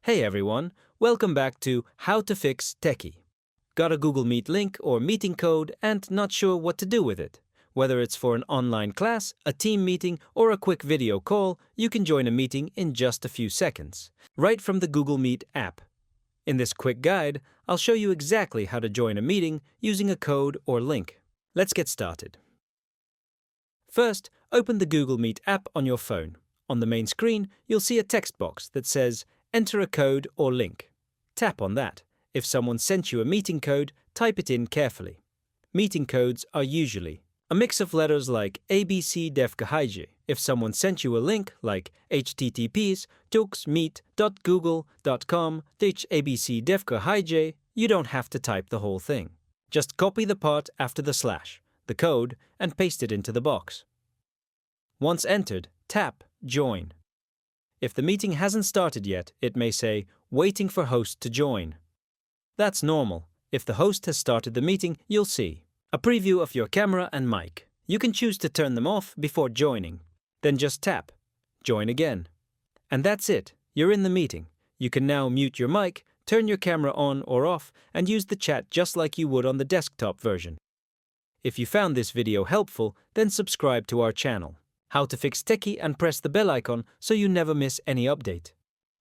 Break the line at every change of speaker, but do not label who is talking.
Hey everyone, welcome back to How to Fix Techie. Got a Google Meet link or meeting code and not sure what to do with it? Whether it's for an online class, a team meeting, or a quick video call, you can join a meeting in just a few seconds, right from the Google Meet app. In this quick guide, I'll show you exactly how to join a meeting using a code or link. Let's get started. First, open the Google Meet app on your phone. On the main screen, you'll see a text box that says Enter a code or link. Tap on that. If someone sent you a meeting code, type it in carefully. Meeting codes are usually a mix of letters like ABCDEFGHJ. If someone sent you a link like https://tuxmeet.google.com/abcdefghj, you don't have to type the whole thing. Just copy the part after the slash, the code, and paste it into the box. Once entered, tap Join. If the meeting hasn't started yet, it may say, Waiting for host to join. That's normal. If the host has started the meeting, you'll see a preview of your camera and mic. You can choose to turn them off before joining. Then just tap Join again. And that's it. You're in the meeting. You can now mute your mic, turn your camera on or off, and use the chat just like you would on the desktop version. If you found this video helpful, then subscribe to our channel, How to Fix Techie, and press the bell icon so you never miss any update.